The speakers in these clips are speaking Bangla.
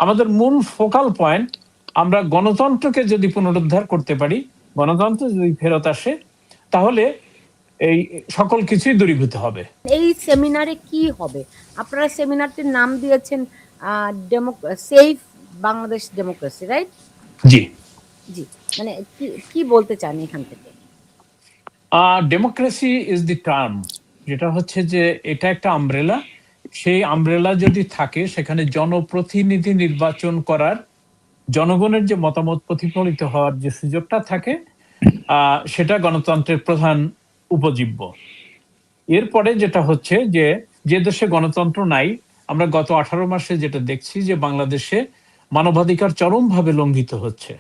আমাদের মূল ফোকাল পয়েন্ট, আমরা গণতন্ত্রকে যদি পুনরুদ্ধার করতে পারি, গণতন্ত্র যদি ফেরত আসে, তাহলে এই সকল কিছুই দূরীভূত হবে। এই সেমিনারে কি হবে? আপনারা সেমিনারটির নাম দিয়েছেন সেফ বাংলাদেশ ডেমোক্রেসি, রাইট? জি জি, মানে কি বলতে চান এখান থেকে? ডেমোক্রেসি ইজ দি টার্ম, যেটা হচ্ছে যে এটা একটা আমব্রেলা। সেই আমব্রেলা যদি থাকে, সেখানে জনপ্রতিনিধি নির্বাচন করার, জনগণের যে মতামত প্রতিফলিত হওয়ার যে সুযোগটা থাকে, সেটা গণতন্ত্রের প্রধান উপজীব্য। এরপরে যেটা হচ্ছে যে, যে দেশে গণতন্ত্র নাই, আমরা গত 18 মাসে যেটা দেখছি যে বাংলাদেশে মানবাধিকার চরমভাবে লঙ্ঘিত হচ্ছে,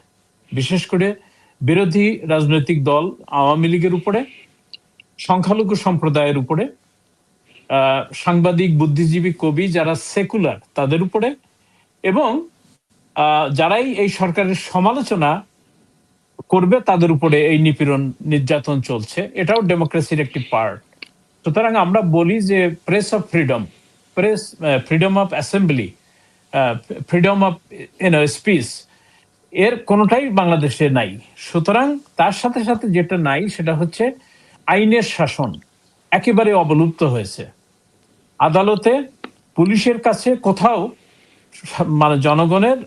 বিশেষ করে বিরোধী রাজনৈতিক দল আওয়ামী লীগের উপরে, সংখ্যালঘু সম্প্রদায়ের উপরে, সাংবাদিক, বুদ্ধিজীবী, কবি যারা সেকুলার তাদের উপরে, এবং যারাই এই সরকারের সমালোচনা করবে তাদের উপরে এই নিপীড়ন, নির্যাতন চলছে। এটাও ডেমোক্রেসির একটি পার্ট। সুতরাং আমরা বলি যে press of freedom, press freedom of assembly, freedom of speech, এর কোনোটাই বাংলাদেশে নাই। সুতরাং তার সাথে সাথে যেটা নাই সেটা হচ্ছে আইনের শাসন একেবারে অবলুপ্ত হয়েছে। আদালতে, পুলিশের কাছে কোথাও মানে জনগণের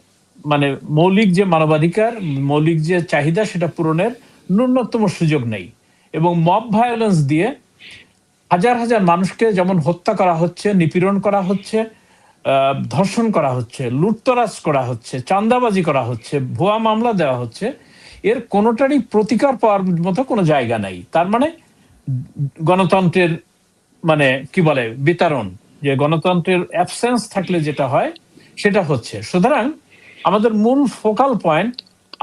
মানে মৌলিক যে মানবাধিকার, মৌলিক যে চাহিদা, সেটা পূরণের ন্যূনতম সুযোগ নেই। এবং মব ভায়োলেন্স দিয়ে হাজার হাজার মানুষকে যেমন হত্যা করা হচ্ছে, নিপীড়ন করা হচ্ছে, ধর্ষণ করা হচ্ছে, লুটতরাজ করা হচ্ছে, চাঁদাবাজি করা হচ্ছে, ভুয়া মামলা দেওয়া হচ্ছে, এর কোনোটারই প্রতিকার পাওয়ার মতো কোনো জায়গা নাই। তার মানে গণতন্ত্রের মানে কি বলে বিতরণ, যে গণতন্ত্রের অ্যাবসেন্স থাকলে যেটা হয় সেটা হচ্ছে। সুতরাং আমাদের মূল ফোকাল পয়েন্ট,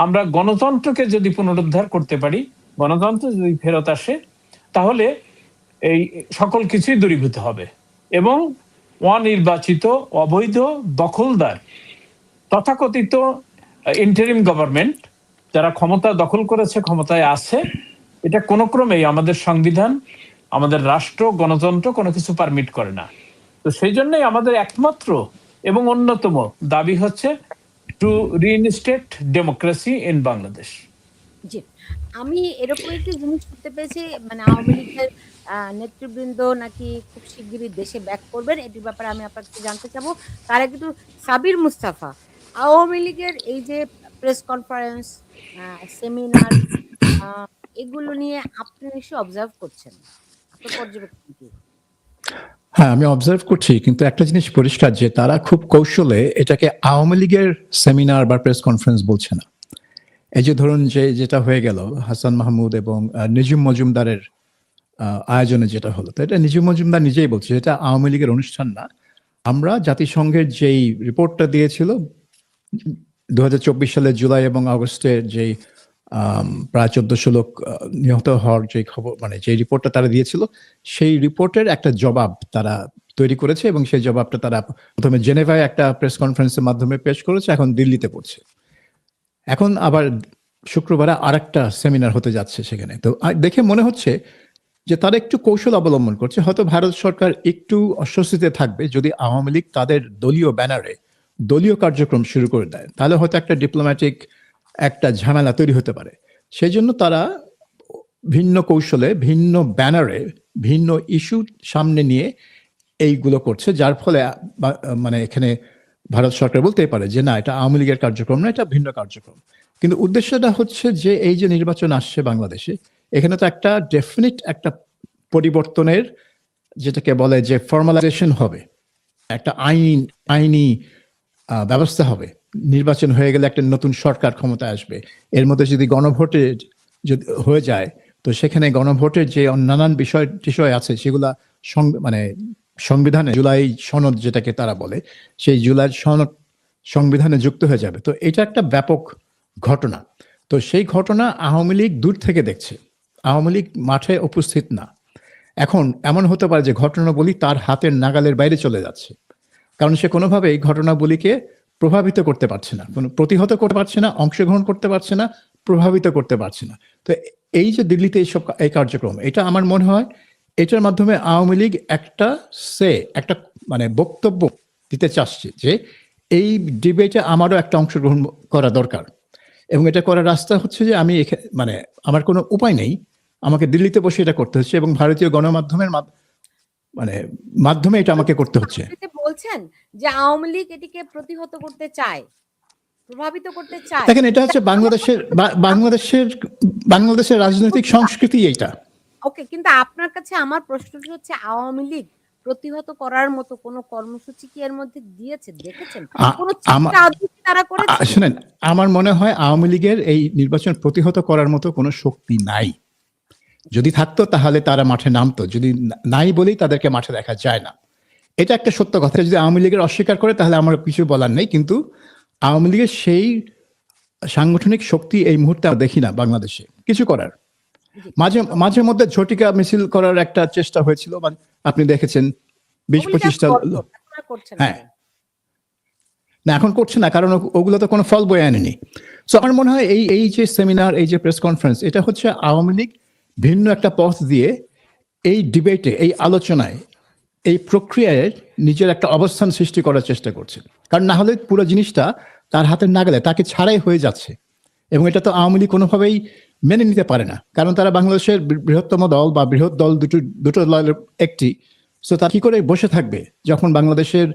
আমরা গণতন্ত্রকে যদি পুনরুদ্ধার করতে পারি, গণতন্ত্র যদি ফেরত আসে, তাহলে এই সকল কিছুই দূরীভূত হবে এবং অনির্বাচিত, অবৈধ, দখলদার, তথাকথিত ইন্টারিম গভর্নমেন্ট যারা ক্ষমতা দখল করেছে, ক্ষমতায় আছে, এটা কোনো ক্রমেই আমাদের সংবিধান, আমাদের রাষ্ট্র, গণতন্ত্র কোনো কিছু পারমিট করে না। তো সেই জন্যই আমাদের একমাত্র এবং অন্যতম দাবি হচ্ছে to reinstate democracy in Bangladesh. জি, আমি এরকম একটি জিনিস শুনতে পেয়েছি, মানে আওয়ামী লীগের নেতৃবৃন্দ নাকি খুব শিগগিরই দেশে ব্যাক করবেন। এটির ব্যাপারে আমি আপনার কাছে জানতে চাবো। তার আগে একটু সাবির মুস্তাফা, আওয়ামী লীগের এই যে প্রেস কনফারেন্স, সেমিনার, এগুলো নিয়ে আপনি নিশ্চয়ই অবজার্ভ করছেন, আপনার পর্যবেক্ষণ কি? হ্যাঁ, আমি অবজার্ভ করছি, কিন্তু একটা জিনিস পরিষ্কার যে তারা খুব কৌশলে এটাকে আওয়ামী লীগের সেমিনার বা প্রেস কনফারেন্স বলছে না। এই যে ধরুন যে যেটা হয়ে গেল হাসান মাহমুদ এবং নিজুম মজুমদারের আয়োজনে যেটা হলো, তো এটা নিজুম মজুমদার নিজেই বলছে এটা আওয়ামী লীগের অনুষ্ঠান না। আমরা জাতিসংঘের যেই রিপোর্টটা দিয়েছিল 2024 সালের জুলাই এবং আগস্টে, যেই প্রায় 1400 লোক নিহত হওয়ার যে খবর, মানে যে রিপোর্টটা তারা দিয়েছিল, সেই রিপোর্টের একটা জবাব তারা তৈরি করেছে এবং সেই জবাবটা তারা প্রথমে জেনেভায় একটা প্রেস কনফারেন্সের মাধ্যমে পেশ করেছে, এখন দিল্লিতে পড়ছে। এখন আবার শুক্রবারে আরেকটা সেমিনার হতে যাচ্ছে সেখানে। তো দেখে মনে হচ্ছে যে তারা একটু কৌশল অবলম্বন করছে। হয়তো ভারত সরকার একটু অস্বস্তিতে থাকবে যদি আওয়ামী লীগ তাদের দলীয় ব্যানারে দলীয় কার্যক্রম শুরু করে দেয়, তাহলে হয়তো একটা ডিপ্লোম্যাটিক একটা ঝামেলা তৈরি হতে পারে। সেই জন্য তারা ভিন্ন কৌশলে, ভিন্ন ব্যানারে, ভিন্ন ইস্যু সামনে নিয়ে এইগুলো করছে, যার ফলে মানে এখানে ভারত সরকার বলতেই পারে যে না, এটা আওয়ামী লীগের কার্যক্রম না, এটা ভিন্ন কার্যক্রম। কিন্তু উদ্দেশ্যটা হচ্ছে যে এই যে নির্বাচন আসছে বাংলাদেশে, এখানে তো একটা ডেফিনিট একটা পরিবর্তনের, যেটাকে বলে যে ফর্মালাইজেশন হবে, একটা আইনি ব্যবস্থা হবে। নির্বাচন হয়ে গেলে একটা নতুন সরকার ক্ষমতায় আসবে। এর মধ্যে যদি গণভোটে যদি হয়ে যায়, তো সেখানে গণভোটের যে নানান বিষয় আছে সেগুলা মানে সংবিধানে, জুলাই সনদ যেটাকে তারা বলে, সেই জুলাই সনদ সংবিধানে যুক্ত হয়ে যাবে। তো এটা একটা ব্যাপক ঘটনা। তো সেই ঘটনা আওয়ামী লীগ দূর থেকে দেখছে, আওয়ামী লীগ মাঠে উপস্থিত না। এখন এমন হতে পারে যে ঘটনাবলী তার হাতের নাগালের বাইরে চলে যাচ্ছে, কারণ সে কোনোভাবেই ঘটনাবলীকে প্রভাবিত করতে পারছে না, কোনো প্রতিহত করতে পারছে না, অংশগ্রহণ করতে পারছে না, প্রভাবিত করতে পারছে না। তো এই যে দিল্লিতে এই কার্যক্রম, এটা আমার মনে হয় এটার মাধ্যমে আওয়ামী লীগ একটা মানে বক্তব্য দিতে চাচ্ছে যে এই ডিবেটে আমারও একটা অংশগ্রহণ করা দরকার, এবং এটা করার রাস্তা হচ্ছে যে আমি মানে আমার কোনো উপায় নেই, আমাকে দিল্লিতে বসে এটা করতে হচ্ছে, এবং ভারতীয় গণমাধ্যমের মানে মাধ্যমে এটা আমাকে করতে হচ্ছে। আপনি যে বলছেন যে আওয়ামী লীগ এটিকে প্রতিহত করতে চায়, প্রভাবিত করতে চায়। দেখেন, এটা হচ্ছে বাংলাদেশের রাজনৈতিক সংস্কৃতি এইটা। ওকে, কিন্তু আপনার কাছে আমার প্রশ্নটি হচ্ছে আওয়ামী লীগ প্রতিহত করার মতো কোনো কর্মসূচি কি এর মধ্যে দিয়েছে, দেখেছেন কোনো চেষ্টা আদৌ কি তারা করেছে? শুনেন, আমার মনে হয় আওয়ামী লীগের এই নির্বাচন প্রতিহত করার মতো কোনো শক্তি নাই। যদি থাকতো তাহলে তারা মাঠে নামতো, যদি নাই বলেই তাদেরকে মাঠে দেখা যায় না, এটা একটা সত্য কথা। যদি আওয়ামী লীগের অস্বীকার করে তাহলে আমার কিছু বলার নেই, কিন্তু আওয়ামী লীগের সেই সাংগঠনিক শক্তি এই মুহূর্তে আমরা দেখি না বাংলাদেশে কিছু করার। মাঝে মধ্যে ঝটিকা মিছিল করার একটা চেষ্টা হয়েছিল, আপনি দেখেছেন 20-25টা। হ্যাঁ, না এখন করছে না, কারণ ওগুলো তো কোনো ফল বয়ে আনেনি। সো আমার মনে হয় এই যে সেমিনার, এই যে প্রেস কনফারেন্স, এটা হচ্ছে আওয়ামী লীগ ভিন্ন একটা পথ দিয়ে এই ডিবেটে, এই আলোচনায়, এই প্রক্রিয়ায় নিজের একটা অবস্থান সৃষ্টি করার চেষ্টা করছে। কারণ না হলে পুরো জিনিসটা তার হাতের নাগালে, তাকে ছাড়াই হয়ে যাচ্ছে, এবং এটা তো আওয়ামী লীগ কোনোভাবেই মেনে নিতে পারে না, কারণ তারা বাংলাদেশের বৃহত্তম দল বা বৃহৎ দল দুটো দলের একটি। সো তারা কি করে বসে থাকবে যখন বাংলাদেশের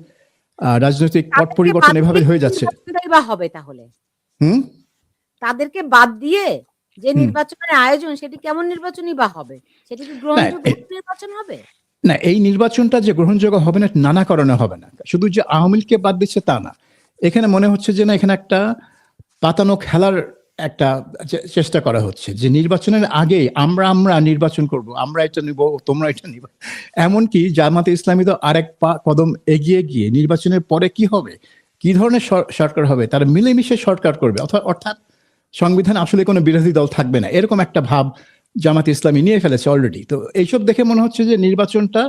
রাজনৈতিক পট পরিবর্তন এভাবে হয়ে যাচ্ছে? হবে তাহলে হুম, তাদেরকে বাদ দিয়ে যে নির্বাচনের আয়োজন, সেটি কেমন নির্বাচনই বা হবে? সেটি কি গ্রহণযোগ্য নির্বাচন হবে? না, এই নির্বাচনটা যে গ্রহণযোগ্য হবে না নানা কারণে হবে না, শুধু যে আওয়ামী লীগকে বাদ দিচ্ছে তা না। এখানে মনে হচ্ছে যে না, এখানে একটা পাতানো খেলার একটা চেষ্টা করা হচ্ছে, যে নির্বাচনের আগে আমরা নির্বাচন করব, আমরা এটা নিব, তোমরা এটা নিব। এমনকি জামাতে ইসলামী তো আরেক কদম এগিয়ে গিয়ে নির্বাচনের পরে কি হবে, কি ধরনের সরকার হবে, তারা মিলেমিশে সরকার করবে, অর্থাৎ সংবিধান আসলে কোনো বিরোধী দল থাকবে না, এরকম একটা ভাব জামাতে ইসলামী নিয়ে ফেলেছে অলরেডি। তো এইসব দেখে মনে হচ্ছে যে নির্বাচনটা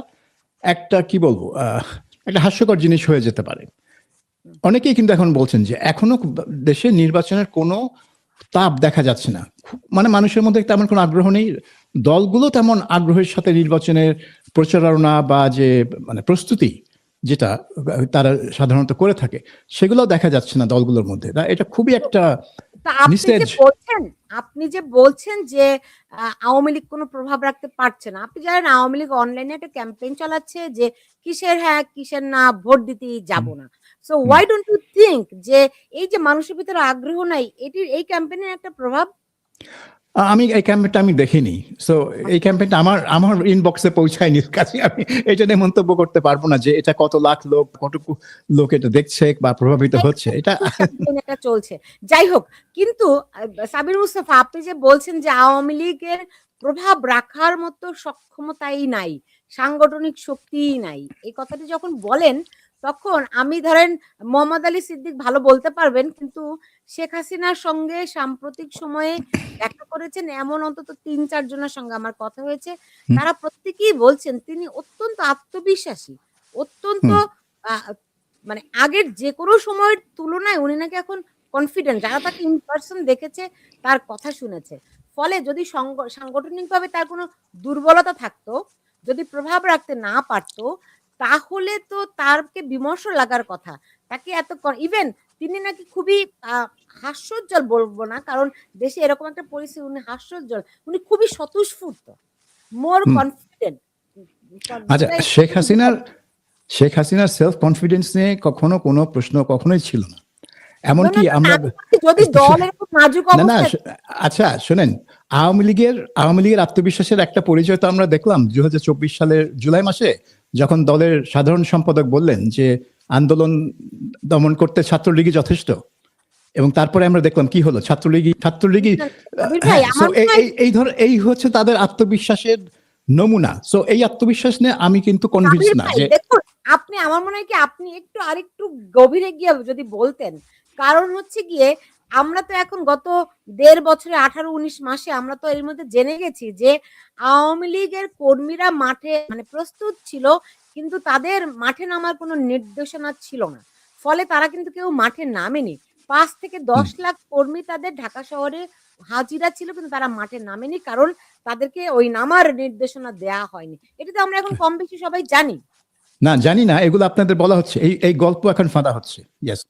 একটা কি বলবো, একটা হাস্যকর জিনিস হয়ে যেতে পারে। অনেকেই কিন্তু এখন বলছেন যে এখনো দেশে নির্বাচনের কোনো তাপ দেখা যাচ্ছে না, মানে মানুষের মধ্যে তেমন কোনো আগ্রহ নেই, দলগুলো তেমন আগ্রহের সাথে নির্বাচনের প্রচারণা বা যে মানে প্রস্তুতি যেটা তারা সাধারণত করে থাকে, সেগুলো দেখা যাচ্ছে না দলগুলোর মধ্যে। এটা খুবই একটা আপনি যে বলছেন যে আওয়ামী লীগ কোনো প্রভাব রাখতে পারছে না, আপনি জানেন আওয়ামী লীগ অনলাইনে একটা ক্যাম্পেইন চালাচ্ছে যে কিসের হ্যাঁ কিসের না, ভোট দিতেই যাব না। So why don't you think যে এই যে মানুষের ভিতরে আগ্রহ নাই, এটির এই ক্যাম্পেইনের একটা প্রভাব? আমি এই ক্যাম্পেইনটা আমি দেখিনি, সো এই ক্যাম্পেইনটা আমার ইনবক্সে পৌঁছায়নি, কাছে আমি এটা নিয়ে মন্তব্য করতে পারবো না যে এটা কত লাখ লোক, কতটুকু লোক এটা দেখছে বা প্রভাবিত হচ্ছে। এটা চলছে, যাই হোক। কিন্তু সাবির মুস্তাফা, আপনি যে বলছেন যে আওয়ামী লীগের প্রভাব রাখার মতো সক্ষমতাই নাই, সাংগঠনিক শক্তিই নাই, এই কথাটি যখন বলেন তখন আমি ধরেন মোহাম্মদ আলী সিদ্দিক ভালো বলতে পারবেন, কিন্তু শেখ হাসিনার সঙ্গে সাম্প্রতিক সময়ে দেখা করেছেন এমন অন্তত ৩-৪ জনের সঙ্গে আমার কথা হয়েছে, তারা প্রত্যেকেই বলছেন তিনি অত্যন্ত আত্মবিশ্বাসী, অত্যন্ত মানে আগের যে কোনো সময়ের তুলনায় উনি নাকি এখন কনফিডেন্ট, যারা তাকে ইন পার্সন দেখেছে তার কথা শুনেছে। ফলে যদি সাংগঠনিকভাবে তার কোনো দুর্বলতা থাকতো, যদি প্রভাব রাখতে না পারতো, তাহলে তো তারকে বিমর্ষ লাগার কথা। তাকে এত ইভেন তিনি নাকি খুবই হাস্যোজ্জ্বল, বলবো না কারণ দেশে এরকম একটা পরিস্থিতি, উনি হাস্যোজ্জ্বল, উনি খুবই স্বতঃস্ফূর্ত, মোর কনফিডেন্ট। আচ্ছা, শেখ হাসিনার সেলফ কনফিডেন্স নিয়ে কখনো কোনো প্রশ্ন কখনোই ছিল না, এমনকি আমরা যদি দল এরকম নাজুক অবস্থায়। আচ্ছা শুনেন, আওয়ামী লীগের আত্মবিশ্বাসের একটা পরিচয় তো আমরা দেখলাম 2024 সালের জুলাই মাসে, যখন দলের সাধারণ সম্পাদক বললেন যে আন্দোলন দমন করতে ছাত্রলীগই যথেষ্ট, এবং তারপরে আমরা দেখলাম কি হলো, ছাত্রলীগই এই হচ্ছে তাদের আত্মবিশ্বাসের নমুনা। সো এই আত্মবিশ্বাস নিয়ে আমি কিন্তু কনভিন্স না যে, দেখুন আপনি, আমার মনে হয় কি আপনি একটু আরেকটু গভীরে গিয়ে যদি বলতেন, কারণ হচ্ছে গিয়ে আমরা তো এখন গত 1.5 বছরে 18-19 মাসে আমরা তো এর মধ্যে জেনে গেছি যে আওয়ামী লীগের কর্মীরা মাঠে মানে প্রস্তুত ছিল, কিন্তু তাদের মাঠে নামার কোনো নির্দেশনা ছিল না, ফলে তারা কিন্তু কেউ মাঠে নামেনি। 5 থেকে 10 লাখ কর্মী তাদের ঢাকা শহরে হাজিরা ছিল, কিন্তু তারা মাঠে নামেনি, কারণ তাদেরকে ওই নামার নির্দেশনা দেয়া হয়নি। এটা তো আমরা এখন কম বেশি সবাই জানি। না জানি না, এগুলো আপনাদের বলা হচ্ছে, এই গল্প এখন ফাঁদা হচ্ছে। ইয়েস,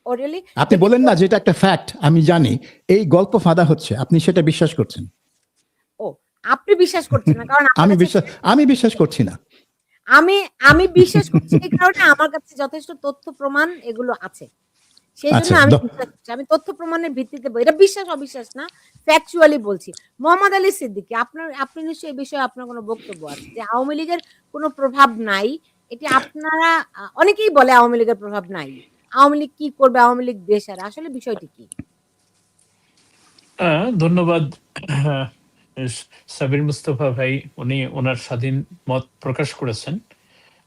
ও রিয়েলি? আপনি দেখেন বলেন না যে এটা একটা ফ্যাক্ট, আমি জানি এই গল্প ফাঁদা হচ্ছে, আপনি সেটা বিশ্বাস করছেন। ও আপনি বিশ্বাস করছেন না কারণ আপনার আমি কাছে বিশ্বাস আমি বিশ্বাস করছি না। আমি আমি বিশ্বাস করছি এই কারণে আমার কাছে যথেষ্ট তথ্য প্রমাণ এগুলো আছে। সেইজন্য আচ্ছা, আমি বিশ্বাস করছি। আমি তথ্য প্রমাণের ভিত্তিতে এটা বিশ্বাস অবিশ্বাস না, ফ্যাকচুয়ালি বলছি। মোহাম্মদ আলী সিদ্দিকী আপনি নিশ্চয়ই এই বিষয়ে আপনার কোনো বক্তব্য আছে যে আওয়ামী লীগের কোনো প্রভাব নাই। এটি আপনারা অনেকেই বলে আওয়ামী লীগের প্রভাব নাই। আওয়ামী লীগ কি করবে? আওয়ামী লীগ দেশহারা। আসলে বিষয়টি কি? ধন্যবাদ। আহ, সাবির মুস্তফা ভাই, উনি ওনার স্বাধীন মত প্রকাশ করেছেন।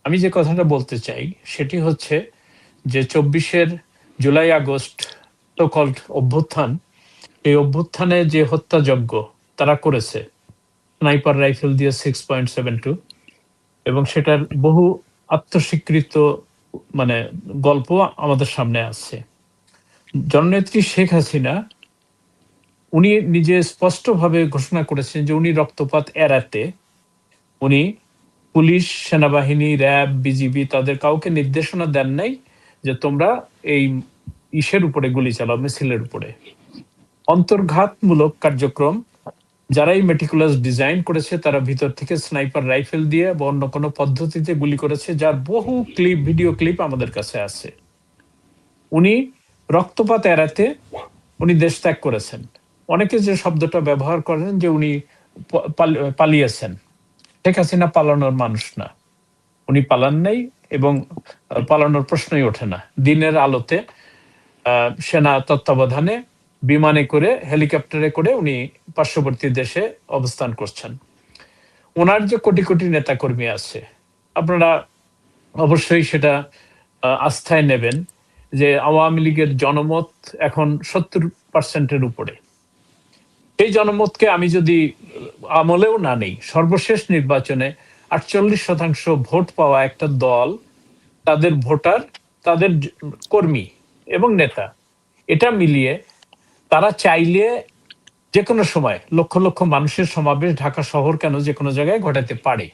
আমি যে কথাটা বলতে চাই সেটি হচ্ছে যে 24 জুলাই আগস্ট তো কল্ড অভ্যুত্থান, এই অভ্যুত্থানে যে হত্যাযজ্ঞ তারা করেছে স্নাইপার রাইফেল দিয়ে 6.72, এবং সেটার বহু আত্মস্বীকৃত মানে গল্প আমাদের সামনে আছে। জননেত্রী শেখ হাসিনা উনি নিজে স্পষ্টভাবে ঘোষণা করেছেন যে উনি রক্তপাত এড়াতে উনি পুলিশ, সেনাবাহিনী, র্যাব, বিজিবি তাদের কাউকে নির্দেশনা দেন নাই যে তোমরা এই ইসের উপরে গুলি চালাও, মিছিলের উপরে। অন্তর্ঘাতমূলক কার্যক্রম যারাই মেটিকুলাস ডিজাইন করেছে তারা ভিতর থেকে স্নাইপার রাইফেল দিয়ে বা অন্য কোনো পদ্ধতিতে গুলি করেছে, যার বহু ক্লিপ, ভিডিও ক্লিপ আমাদের কাছে আছে। উনি রক্তপাত এড়াতে উনি দেশ ত্যাগ করেছেন। অনেকে যে শব্দটা ব্যবহার করেন যে উনি পালিয়েছেন, শেখ হাসিনা পালানোর মানুষ না, উনি পালান নাই এবং পালানোর প্রশ্নই ওঠে না। দিনের আলোতে সেনা তত্ত্বাবধানে বিমানে করে, হেলিকপ্টারে করে উনি পার্শ্ববর্তী দেশে অবস্থান করছেন। ওনার যে কোটি কোটি নেতাকর্মী আছে, আপনারা অবশ্যই সেটা আস্থায় নেবেন যে আওয়ামী লীগের জনমত এখন 70% উপরে। এই জনমতকে আমি যদি আমলেও না নেই, সর্বশেষ নির্বাচনে 48% ভোট পাওয়া একটা দল, তাদের ভোটার, তাদের কর্মী এবং নেতা, এটা মিলিয়ে তারা চাইলে যে কোনো সময় লক্ষ লক্ষ মানুষের সমাবেশ ঢাকা শহর কেন যে কোনো জায়গায় ঘটাতে পারে।